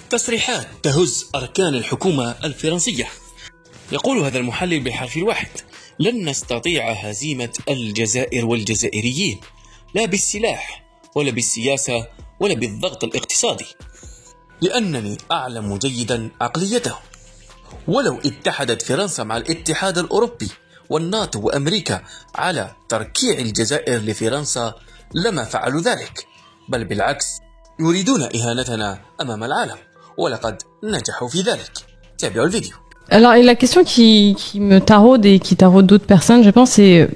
تصريحات تهز أركان الحكومة الفرنسية. يقول هذا المحلل بالحرف الواحد: لن نستطيع هزيمة الجزائر والجزائريين، لا بالسلاح ولا بالسياسة ولا بالضغط الاقتصادي، لأنني أعلم جيدا عقليته. ولو اتحدت فرنسا مع الاتحاد الأوروبي والناتو وأمريكا على تركيع الجزائر لفرنسا لما فعلوا ذلك، بل بالعكس يريدون إهانتنا أمام العالم، ولقد نجحوا في ذلك. تابعوا الفيديو. Alors, et la question qui me taraude et qui taraude d'autres personnes, je pense, c'est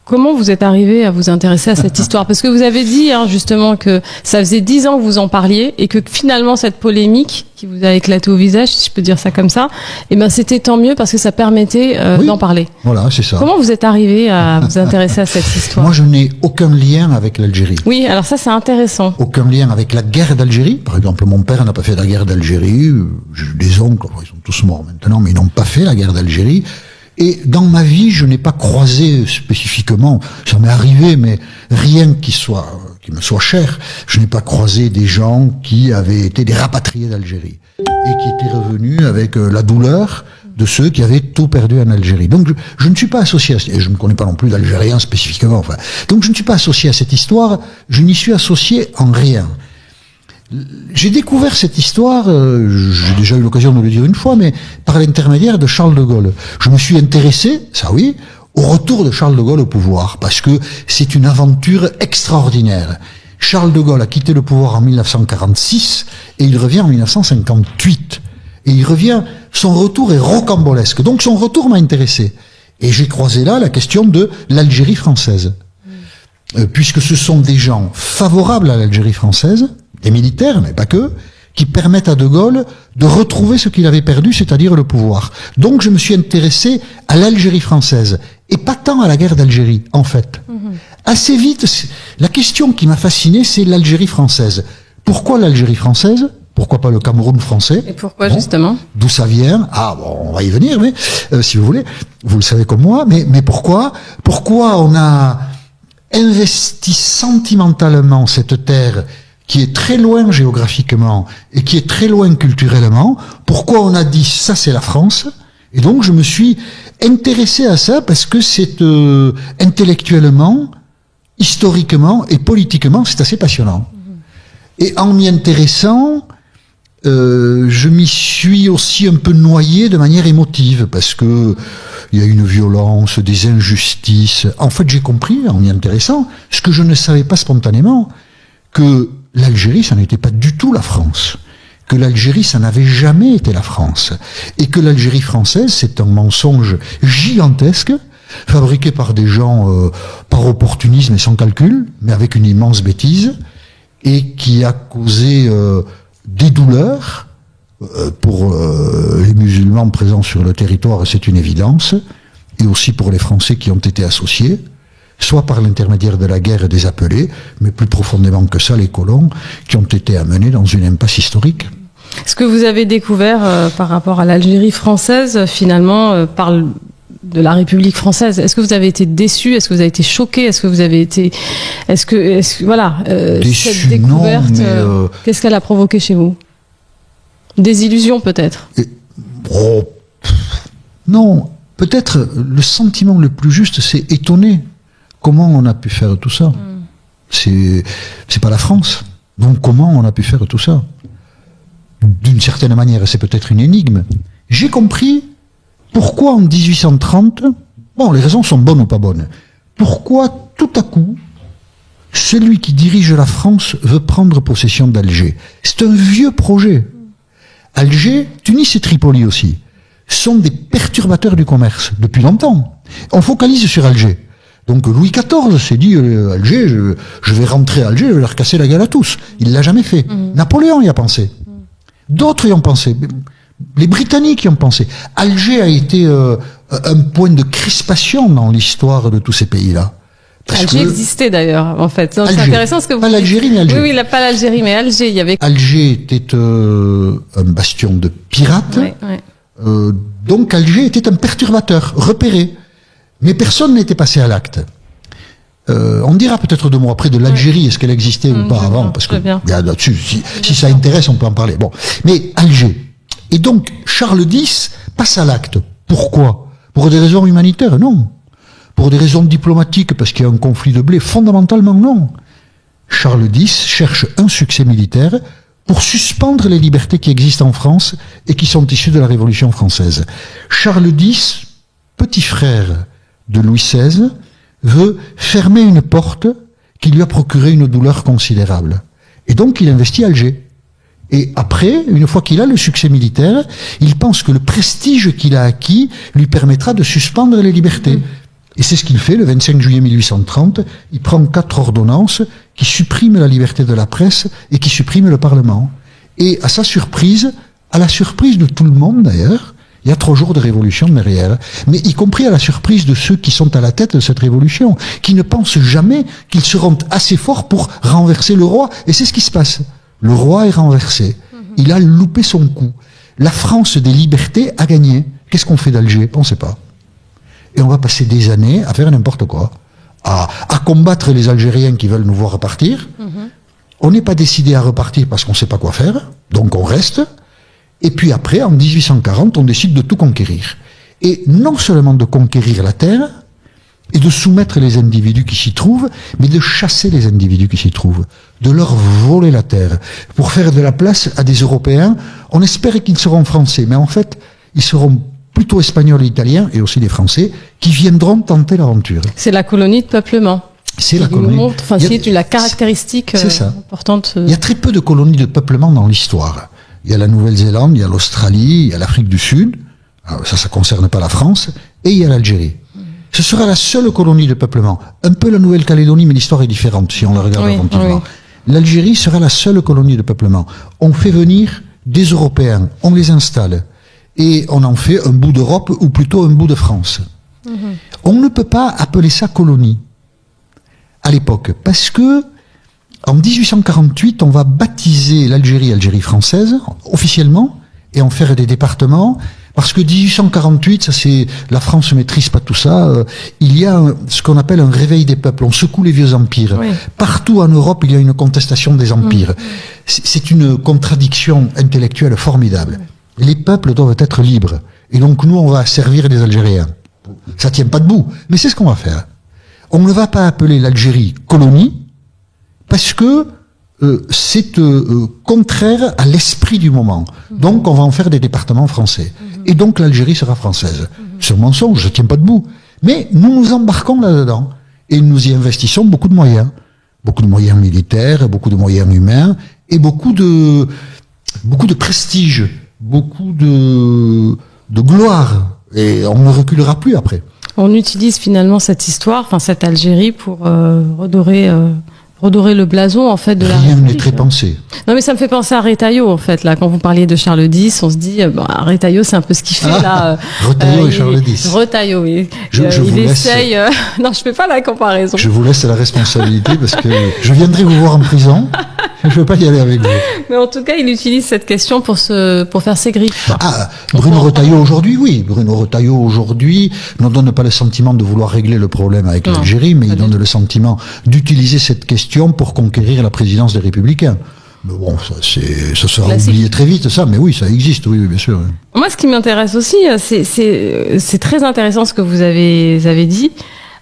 comment vous êtes arrivé à vous intéresser à cette histoire? Parce que vous avez dit justement que ça faisait 10 ans que vous en parliez et que finalement cette polémique qui vous a éclaté au visage, si je peux dire ça comme ça, eh ben c'était tant mieux parce que ça permettait d'en parler. Voilà, c'est ça. Comment vous êtes arrivé à vous intéresser à cette histoire? Moi, je n'ai aucun lien avec l'Algérie. Oui, alors ça c'est intéressant. Aucun lien avec la guerre d'Algérie. Par exemple, mon père n'a pas fait la guerre d'Algérie. J'ai des oncles, ils sont tous morts maintenant, mais ils n'ont pas fait la guerre d'Algérie. Et dans ma vie, je n'ai pas croisé spécifiquement, ça m'est arrivé, mais rien qui me soit cher, je n'ai pas croisé des gens qui avaient été des rapatriés d'Algérie et qui étaient revenus avec la douleur de ceux qui avaient tout perdu en Algérie. Donc je ne suis pas associé et je ne connais pas non plus d'Algériens spécifiquement, enfin. Donc je ne suis pas associé à cette histoire, je n'y suis associé en rien. J'ai découvert cette histoire, j'ai déjà eu l'occasion de le dire une fois, mais par l'intermédiaire de Charles de Gaulle. Je me suis intéressé, ça oui, au retour de Charles de Gaulle au pouvoir, parce que c'est une aventure extraordinaire. Charles de Gaulle a quitté le pouvoir en 1946 et il revient en 1958. Et il revient, son retour est rocambolesque. Donc son retour m'a intéressé. Et j'ai croisé là la question de l'Algérie française. Puisque ce sont des gens favorables à l'Algérie française, des militaires, mais pas que, qui permettent à De Gaulle de retrouver ce qu'il avait perdu, c'est-à-dire le pouvoir. Donc je me suis intéressé à l'Algérie française, et pas tant à la guerre d'Algérie, en fait. Assez vite, la question qui m'a fasciné, c'est l'Algérie française. Pourquoi l'Algérie française ? Pourquoi pas le Cameroun français ? Et pourquoi justement ? D'où ça vient ? Ah bon, on va y venir, mais si vous voulez, vous le savez comme moi, mais pourquoi ? Pourquoi on a investi sentimentalement cette terre qui est très loin géographiquement et qui est très loin culturellement? Pourquoi on a dit ça c'est la France? Et donc je me suis intéressé à ça parce que c'est intellectuellement, historiquement et politiquement c'est assez passionnant. Et en m'y intéressant, je m'y suis aussi un peu noyé de manière émotive parce que il y a une violence, des injustices. En fait, j'ai compris en m'y intéressant ce que je ne savais pas spontanément, que l'Algérie, ça n'était pas du tout la France. Que l'Algérie, ça n'avait jamais été la France. Et que l'Algérie française, c'est un mensonge gigantesque, fabriqué par des gens par opportunisme et sans calcul, mais avec une immense bêtise, et qui a causé des douleurs pour les musulmans présents sur le territoire, c'est une évidence, et aussi pour les Français qui ont été associés, soit par l'intermédiaire de la guerre et des appelés, mais plus profondément que ça, les colons, qui ont été amenés dans une impasse historique. Ce que vous avez découvert par rapport à l'Algérie française, finalement, parle de la République française. Est-ce que vous avez été déçu? Est-ce que vous avez été choqué? Est-ce que vous avez été... Est-ce que voilà, déçu, cette découverte, non, qu'est-ce qu'elle a provoqué chez vous? Des illusions, peut-être? Non, peut-être le sentiment le plus juste, c'est étonné. Comment on a pu faire tout ça? C'est pas la France. Donc comment on a pu faire tout ça? D'une certaine manière, c'est peut-être une énigme. J'ai compris pourquoi en 1830, bon, les raisons sont bonnes ou pas bonnes, pourquoi tout à coup, celui qui dirige la France veut prendre possession d'Alger. C'est un vieux projet. Alger, Tunis et Tripoli aussi, sont des perturbateurs du commerce depuis longtemps. On focalise sur Alger. Donc Louis XIV s'est dit, Alger, je vais rentrer à Alger, je vais leur casser la gueule à tous. Il l'a jamais fait. Napoléon y a pensé. D'autres y ont pensé. Les Britanniques y ont pensé. Alger a été un point de crispation dans l'histoire de tous ces pays-là. Alger existait d'ailleurs, en fait. C'est intéressant ce que vous dites. Pas l'Algérie, mais Alger. Oui, pas l'Algérie, mais Alger, il y avait... Alger était un bastion de pirates. Ouais. Donc Alger était un perturbateur, repéré. Mais personne n'était passé à l'acte. On dira peut-être 2 mots après de l'Algérie, est-ce qu'elle existait ou pas avant, parce que là-dessus, si ça intéresse, on peut en parler. Bon, mais Alger. Et donc, Charles X passe à l'acte. Pourquoi? Pour des raisons humanitaires? Non. Pour des raisons diplomatiques, parce qu'il y a un conflit de blé? Fondamentalement, non. Charles X cherche un succès militaire pour suspendre les libertés qui existent en France et qui sont issues de la Révolution française. Charles X, petit frère de Louis XVI, veut fermer une porte qui lui a procuré une douleur considérable. Et donc il investit Alger. Et après, une fois qu'il a le succès militaire, il pense que le prestige qu'il a acquis lui permettra de suspendre les libertés. Et c'est ce qu'il fait le 25 juillet 1830. Il prend 4 ordonnances qui suppriment la liberté de la presse et qui suppriment le Parlement. Et à sa surprise, à la surprise de tout le monde d'ailleurs, il y a 3 jours de révolution derrière, mais y compris à la surprise de ceux qui sont à la tête de cette révolution, qui ne pensent jamais qu'ils seront assez forts pour renverser le roi. Et c'est ce qui se passe. Le roi est renversé. Il a loupé son coup. La France des libertés a gagné. Qu'est-ce qu'on fait d'Alger? On ne sait pas. Et on va passer des années à faire n'importe quoi. À combattre les Algériens qui veulent nous voir repartir. On n'est pas décidé à repartir parce qu'on ne sait pas quoi faire. Donc on reste. Et puis après, en 1840, on décide de tout conquérir. Et non seulement de conquérir la terre, et de soumettre les individus qui s'y trouvent, mais de chasser les individus qui s'y trouvent, de leur voler la terre, pour faire de la place à des Européens. On espérait qu'ils seront français, mais en fait, ils seront plutôt espagnols et italiens, et aussi des Français, qui viendront tenter l'aventure. C'est la colonie de peuplement. C'est la colonie. C'est la caractéristique importante. Il y a très peu de colonies de peuplement dans l'histoire. Il y a la Nouvelle-Zélande, il y a l'Australie, il y a l'Afrique du Sud. Alors ça concerne pas la France, et il y a l'Algérie. Ce sera la seule colonie de peuplement. Un peu la Nouvelle-Calédonie, mais l'histoire est différente si on la regarde attentivement. Oui. L'Algérie sera la seule colonie de peuplement. On fait venir des Européens, on les installe, et on en fait un bout d'Europe, ou plutôt un bout de France. On ne peut pas appeler ça colonie, à l'époque, parce que en 1848, on va baptiser l'Algérie Algérie française, officiellement, et en faire des départements. Parce que 1848, ça c'est, la France maîtrise pas tout ça, il y a ce qu'on appelle un réveil des peuples, on secoue les vieux empires. Oui. Partout en Europe, il y a une contestation des empires. C'est une contradiction intellectuelle formidable. Les peuples doivent être libres. Et donc nous, on va servir les Algériens. Ça tient pas debout, mais c'est ce qu'on va faire. On ne va pas appeler l'Algérie colonie, parce que c'est contraire à l'esprit du moment. Donc on va en faire des départements français. Et donc l'Algérie sera française. C'est un mensonge, ça ne tient pas debout. Mais nous nous embarquons là-dedans. Et nous y investissons beaucoup de moyens. Beaucoup de moyens militaires, beaucoup de moyens humains, et beaucoup de prestige, beaucoup de gloire. Et on ne reculera plus après. On utilise finalement cette histoire, enfin cette Algérie, pour redorer le blason en fait de la République. Rien n'est très pensé. Non mais ça me fait penser à Retailleau en fait là, quand vous parliez de Charles X, on se dit Retailleau c'est un peu ce qu'il fait là. Retailleau et Charles X. Retailleau, oui. Il essaye. Non, je fais pas la comparaison. Je vous laisse la responsabilité parce que je viendrai vous voir en prison. Je ne veux pas y aller avec vous. Mais en tout cas, il utilise cette question pour faire ses griffes. Bruno Retailleau aujourd'hui, oui. Bruno Retailleau aujourd'hui ne donne pas le sentiment de vouloir régler le problème avec l'Algérie, mais il donne le sentiment d'utiliser cette question pour conquérir la présidence des Républicains. Mais bon, ça sera oublié très vite, ça. Mais oui, ça existe, oui, bien sûr. Moi, ce qui m'intéresse aussi, c'est très intéressant ce que vous avez dit.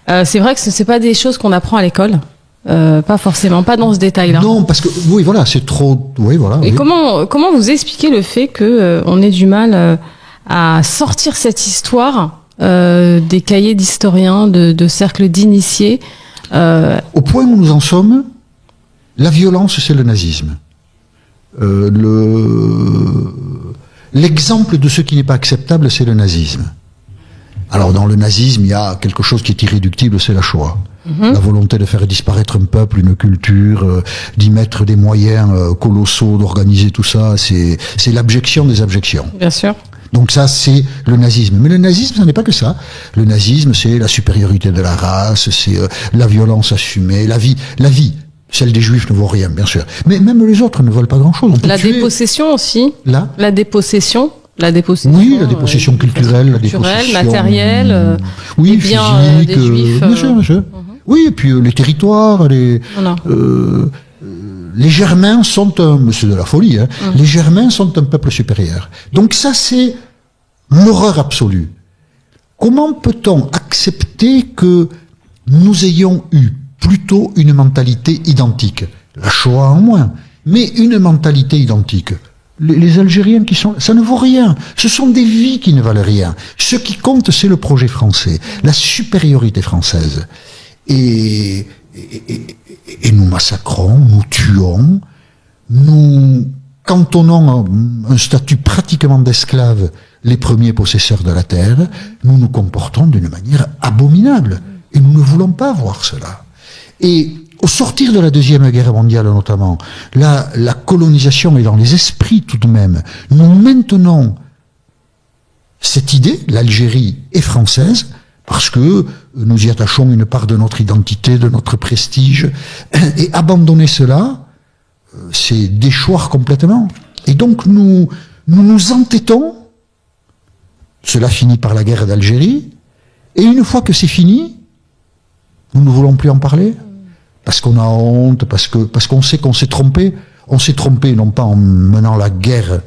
C'est vrai que ce n'est pas des choses qu'on apprend à l'école. Pas forcément, pas dans ce détail-là. Non, parce que oui, voilà, c'est trop. Oui, voilà. Et comment vous expliquez le fait que on ait du mal à sortir cette histoire des cahiers d'historiens, de cercles d'initiés? Au point où nous en sommes, la violence, c'est le nazisme. L'exemple de ce qui n'est pas acceptable, c'est le nazisme. Alors dans le nazisme, il y a quelque chose qui est irréductible, c'est la Shoah. La volonté de faire disparaître un peuple, une culture, d'y mettre des moyens colossaux, d'organiser tout ça, c'est l'abjection des abjections. Bien sûr. Donc ça, c'est le nazisme. Mais le nazisme, ça n'est pas que ça. Le nazisme, c'est la supériorité de la race, c'est la violence assumée, la vie. Celle des Juifs ne vaut rien, bien sûr. Mais même les autres ne veulent pas grand-chose. La dépossession aussi. La dépossession. Oui, la dépossession culturelle, la dépossession matérielle, oui, des biens physique, des Juifs. Bien sûr. Oui, et puis les territoires, les Germains sont c'est de la folie, hein. Les Germains sont un peuple supérieur. Donc ça, c'est l'horreur absolue. Comment peut-on accepter que nous ayons eu plutôt une mentalité identique? La Shoah en moins, mais une mentalité identique. Les Algériens qui sont... Ça ne vaut rien. Ce sont des vies qui ne valent rien. Ce qui compte, c'est le projet français, la supériorité française. Et nous massacrons, nous tuons, nous cantonnons un statut pratiquement d'esclave les premiers possesseurs de la terre, nous nous comportons d'une manière abominable. Et nous ne voulons pas voir cela. Et au sortir de la Deuxième Guerre mondiale notamment, la colonisation est dans les esprits tout de même. Nous maintenons cette idée, l'Algérie est française, parce que nous y attachons une part de notre identité, de notre prestige, et abandonner cela, c'est déchoir complètement. Et donc nous entêtons, cela finit par la guerre d'Algérie, et une fois que c'est fini, nous ne voulons plus en parler, parce qu'on a honte, parce qu'on sait qu'on s'est trompé. On s'est trompé non pas en menant la guerre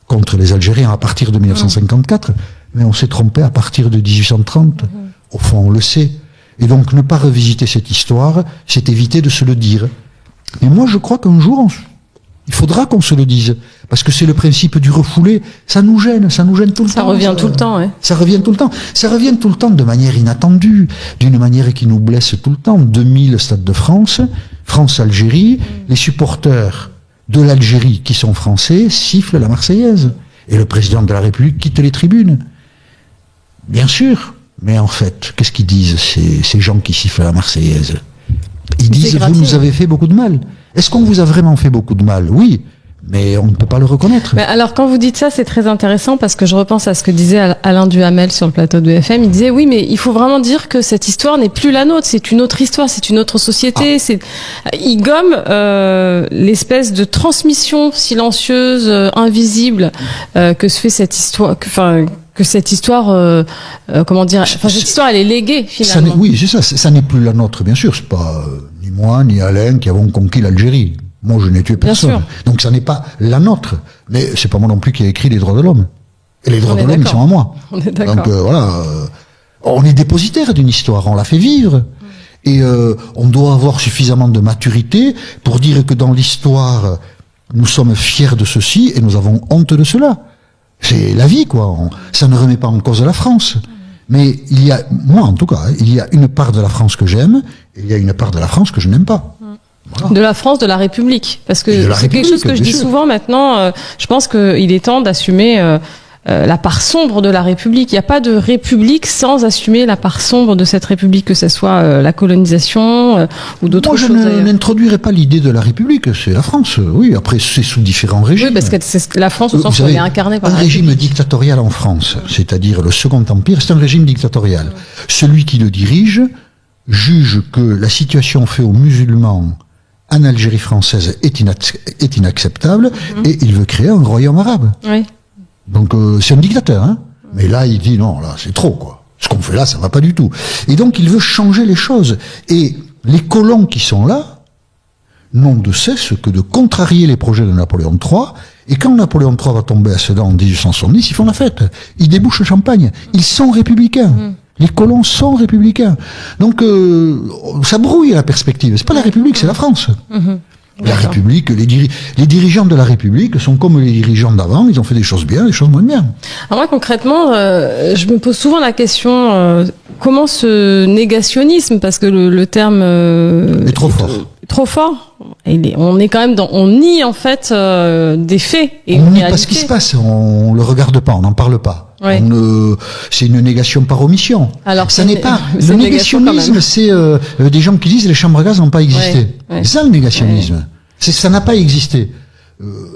contre les Algériens à partir de 1954, mais on s'est trompé à partir de 1830. Au fond, on le sait. Et donc, ne pas revisiter cette histoire, c'est éviter de se le dire. Et moi, je crois qu'un jour, il faudra qu'on se le dise. Parce que c'est le principe du refoulé. Ça nous gêne tout le temps. Ça revient tout le temps, ouais. Ça revient tout le temps. Ça revient tout le temps de manière inattendue, d'une manière qui nous blesse tout le temps. 2000 Stade de France, France-Algérie, les supporters de l'Algérie qui sont français sifflent la Marseillaise. Et le président de la République quitte les tribunes. Bien sûr. Mais en fait, qu'est-ce qu'ils disent, ces gens qui sifflent la Marseillaise? Ils disent, vous nous avez fait beaucoup de mal. Est-ce qu'on vous a vraiment fait beaucoup de mal? Oui. Mais on ne peut pas le reconnaître. Mais alors, quand vous dites ça, c'est très intéressant parce que je repense à ce que disait Alain Duhamel sur le plateau de BFM. Il disait, oui, mais il faut vraiment dire que cette histoire n'est plus la nôtre. C'est une autre histoire, c'est une autre société. Il gomme l'espèce de transmission silencieuse, invisible que se fait cette histoire. Que cette histoire, comment dire, cette histoire, elle est léguée finalement. Oui, c'est ça. Ça n'est plus la nôtre, bien sûr. C'est pas ni moi ni Alain qui avons conquis l'Algérie. Moi, je n'ai tué personne. Donc, ça n'est pas la nôtre. Mais c'est pas moi non plus qui ai écrit les droits de l'homme. Et les droits de l'homme, ils sont à moi. On est d'accord. Donc, voilà. On est dépositaire d'une histoire. On la fait vivre. Et on doit avoir suffisamment de maturité pour dire que dans l'histoire, nous sommes fiers de ceci et nous avons honte de cela. C'est la vie, quoi. Ça ne remet pas en cause la France. Mais il y a, moi en tout cas, il y a une part de la France que j'aime et il y a une part de la France que je n'aime pas. Voilà. De la France, de la République. Parce que c'est quelque chose que je dis souvent maintenant. Je pense qu'il est temps d'assumer la part sombre de la République. Il n'y a pas de République sans assumer la part sombre de cette République, que ce soit la colonisation ou d'autres choses. Moi, je n'introduirai pas l'idée de la République. C'est la France. Oui, après, c'est sous différents régimes. Oui, parce que c'est la France au sens où elle est incarnée par un régime dictatorial en France, c'est-à-dire le Second Empire, c'est un régime dictatorial. Celui qui le dirige juge que la situation faite aux musulmans en Algérie française est inacceptable et il veut créer un royaume arabe. Oui. Donc c'est un dictateur, hein. Mais là il dit non, là c'est trop, quoi. Ce qu'on fait là, ça va pas du tout. Et donc il veut changer les choses. Et les colons qui sont là n'ont de cesse que de contrarier les projets de Napoléon III. Et quand Napoléon III va tomber à Sedan en 1870, ils font la fête. Ils débouchent le champagne. Ils sont républicains. Les colons sont républicains. Donc ça brouille la perspective. C'est pas la République, c'est la France. La République, les dirigeants de la République sont comme les dirigeants d'avant, ils ont fait des choses bien, des choses moins bien. Alors moi concrètement, je me pose souvent la question, comment ce négationnisme, parce que le terme est trop fort. Trop fort. On est quand même on nie en fait des faits et on nie pas ce qui se passe, on le regarde pas, on n'en parle pas. Ouais. C'est une négation par omission. Alors ça n'est pas le négationnisme, c'est des gens qui disent les chambres à gaz n'ont pas existé. Ouais. C'est ça le négationnisme. Ouais. Ça n'a pas existé.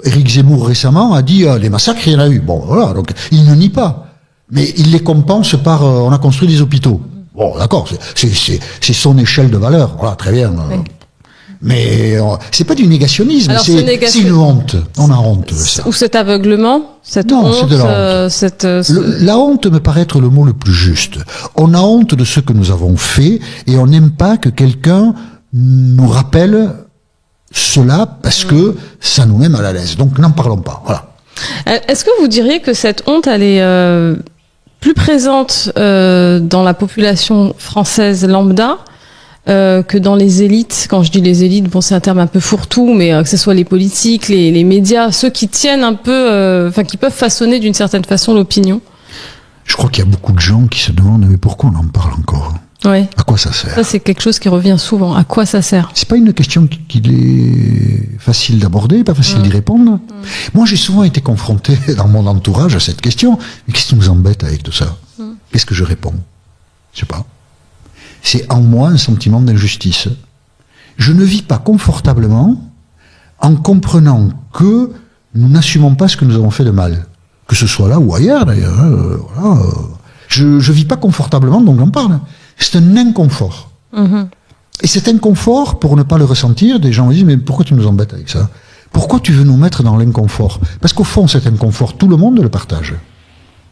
Éric Zemmour récemment a dit les massacres il y en a eu. Bon voilà, donc il ne nie pas, mais il les compense par on a construit des hôpitaux. Bon d'accord, c'est son échelle de valeur. Voilà, très bien. Mais c'est pas du négationnisme, Alors, c'est une honte. On a honte de ça. Ou cet aveuglement, cette Non, honte, c'est de la honte. La honte me paraît être le mot le plus juste. On a honte de ce que nous avons fait et on n'aime pas que quelqu'un nous rappelle cela parce que ça nous met mal à l'aise. Donc n'en parlons pas. Voilà. Est-ce que vous diriez que cette honte, elle est plus présente dans la population française lambda que dans les élites? Quand je dis les élites, bon, c'est un terme un peu fourre-tout, mais que ce soit les politiques, les médias, ceux qui tiennent un peu, qui peuvent façonner d'une certaine façon l'opinion. Je crois qu'il y a beaucoup de gens qui se demandent mais pourquoi on en parle encore? Ouais. À quoi ça sert? Ça, c'est quelque chose qui revient souvent. À quoi ça sert? C'est pas une question qu'il est facile d'aborder, pas facile d'y répondre. Moi, j'ai souvent été confronté dans mon entourage à cette question. Mais qu'est-ce qui nous embête avec tout ça? Qu'est-ce que je réponds? Je sais pas. C'est en moi un sentiment d'injustice. Je ne vis pas confortablement en comprenant que nous n'assumons pas ce que nous avons fait de mal. Que ce soit là ou ailleurs, d'ailleurs. Voilà. Je vis pas confortablement, donc j'en parle. C'est un inconfort. Et cet inconfort, pour ne pas le ressentir, des gens me disent, mais pourquoi tu nous embêtes avec ça? Pourquoi tu veux nous mettre dans l'inconfort? Parce qu'au fond, cet inconfort, tout le monde le partage.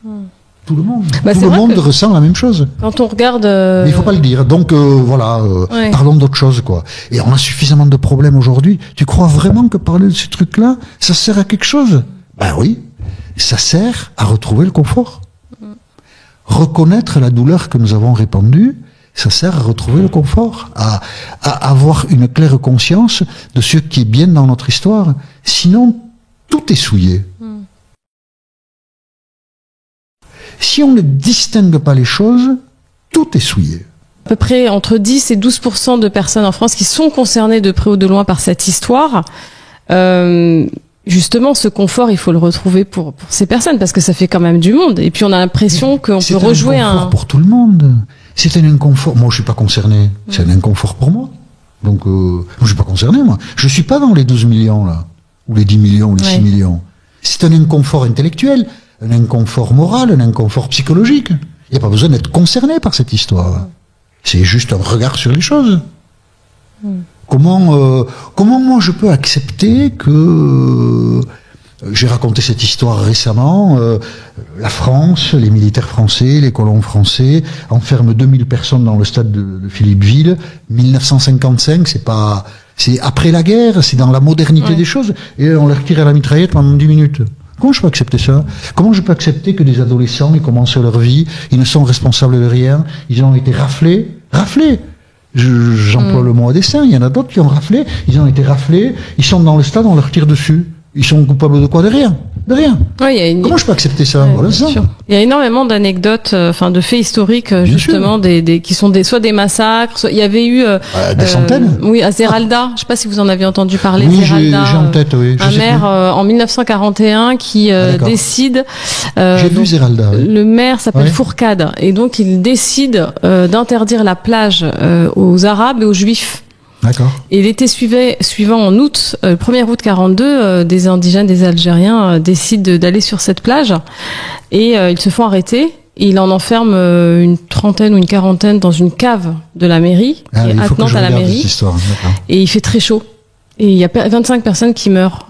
Tout le monde. Tout le monde ressent la même chose. Quand on regarde... Mais il faut pas le dire. Donc voilà, parlons d'autre chose, quoi. Et on a suffisamment de problèmes aujourd'hui. Tu crois vraiment que parler de ces trucs-là, ça sert à quelque chose? Ben oui, ça sert à retrouver le confort. Reconnaître la douleur que nous avons répandue, ça sert à retrouver le confort, à avoir une claire conscience de ce qui est bien dans notre histoire. Sinon, tout est souillé. Si on ne distingue pas les choses, tout est souillé. À peu près entre 10 et 12% de personnes en France qui sont concernées de près ou de loin par cette histoire. Justement, ce confort, il faut le retrouver pour ces personnes, parce que ça fait quand même du monde. Et puis on a l'impression qu'on peut rejouer un... C'est un inconfort pour tout le monde. C'est un inconfort. Moi, je suis pas concerné. C'est un inconfort pour moi. Donc, moi, je suis pas concerné, moi. Je suis pas dans les 12 millions, là. Ou les 10 millions, ou les 6 millions. C'est un inconfort intellectuel, un inconfort moral, un inconfort psychologique. Il n'y a pas besoin d'être concerné par cette histoire. C'est juste un regard sur les choses. Comment moi je peux accepter que j'ai raconté cette histoire récemment, la France, les militaires français, les colons français enferment 2000 personnes dans le stade de Philippeville, 1955, c'est après la guerre, c'est dans la modernité des choses, et on leur tire à la mitraillette pendant 10 minutes. Comment je peux accepter ça? Comment je peux accepter que des adolescents, ils commencent leur vie, ils ne sont responsables de rien, ils ont été raflés. J'emploie le mot à dessein, il y en a d'autres qui ont raflé, ils ont été raflés, ils sont dans le stade, on leur tire dessus. Ils sont coupables de quoi? De rien. De rien. Oui, comment je peux accepter ça? Voilà ça. Il y a énormément d'anecdotes, de faits historiques, justement, qui sont soit des massacres, soit, il y avait eu... des centaines? Oui, à Zeralda. Je sais pas si vous en avez entendu parler. Oui, Zeralda, j'ai en tête, oui. Un maire, en 1941, qui décide... j'ai vu Zeralda. Oui. Le maire s'appelle Fourcade. Et donc, il décide d'interdire la plage aux Arabes et aux Juifs. D'accord. Et l'été suivant, en août, 1er août 42, des indigènes, des Algériens décident d'aller sur cette plage et ils se font arrêter. Et il en enferme une trentaine ou une quarantaine dans une cave de la mairie, attenante à la mairie. Et il fait très chaud. Et il y a 25 personnes qui meurent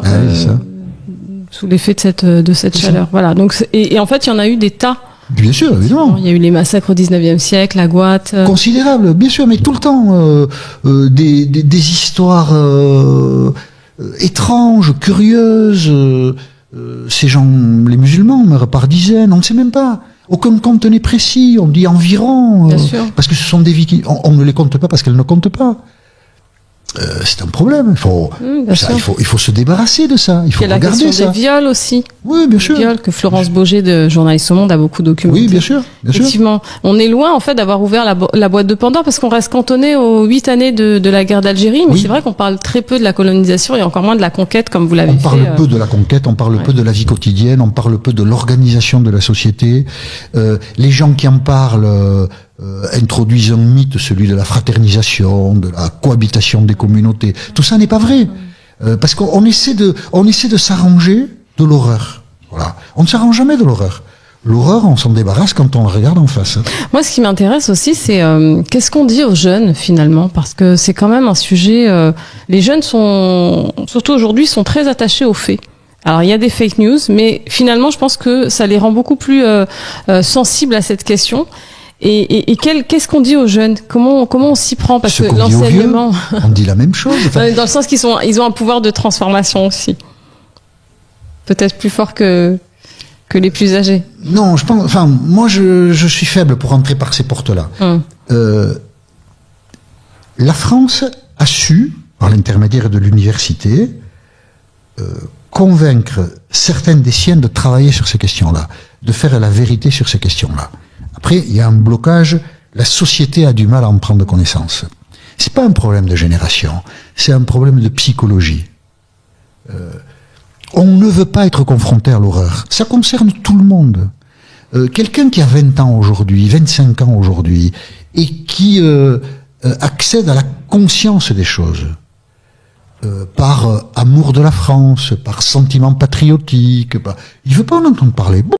sous l'effet de cette chaleur. Voilà. Donc, et en fait, il y en a eu des tas. Bien sûr, évidemment. Il y a eu les massacres au 19e siècle, la Goîte. Considérable, bien sûr, mais tout le temps, des histoires étranges, curieuses. Ces gens, les musulmans, meurent par dizaines, on ne sait même pas. Aucun compte n'est précis, on dit environ. Bien sûr. Parce que ce sont des vies qui... On ne les compte pas parce qu'elles ne comptent pas. C'est un problème. Il faut se débarrasser de ça. Il faut regarder ça. Il y a la question des viols aussi. Oui, bien sûr. Les viols que Florence Baugé de Journaliste au Monde a beaucoup documenté. Oui, bien sûr. Effectivement. On est loin, en fait, d'avoir ouvert la boîte de Pandore parce qu'on reste cantonné aux 8 années de la guerre d'Algérie. Mais c'est vrai qu'on parle très peu de la colonisation et encore moins de la conquête, comme vous l'avez fait. On parle peu de la conquête, on parle peu de la vie quotidienne, on parle peu de l'organisation de la société. Les gens qui en parlent... introduisent un mythe, celui de la fraternisation, de la cohabitation des communautés. Tout ça n'est pas vrai. Parce qu'on essaie de s'arranger de l'horreur. Voilà. On ne s'arrange jamais de l'horreur. L'horreur, on s'en débarrasse quand on la regarde en face. Moi, ce qui m'intéresse aussi, c'est qu'est-ce qu'on dit aux jeunes finalement, parce que c'est quand même un sujet. Les jeunes sont, surtout aujourd'hui, sont très attachés aux faits. Alors, il y a des fake news, mais finalement, je pense que ça les rend beaucoup plus sensibles à cette question. Et qu'est-ce qu'on dit aux jeunes? Comment on s'y prend? Parce que l'enseignement, on dit la même chose. Enfin, dans le sens ils ont un pouvoir de transformation aussi, peut-être plus fort que les plus âgés. Non, moi, je suis faible pour entrer par ces portes-là. La France a su, par l'intermédiaire de l'université, convaincre certaines des siennes de travailler sur ces questions-là, de faire la vérité sur ces questions-là. Après, il y a un blocage, la société a du mal à en prendre connaissance. C'est pas un problème de génération, c'est un problème de psychologie. On ne veut pas être confronté à l'horreur. Ça concerne tout le monde. Quelqu'un qui a 20 ans aujourd'hui, 25 ans aujourd'hui, et qui accède à la conscience des choses, par amour de la France, par sentiment patriotique, il ne veut pas en entendre parler.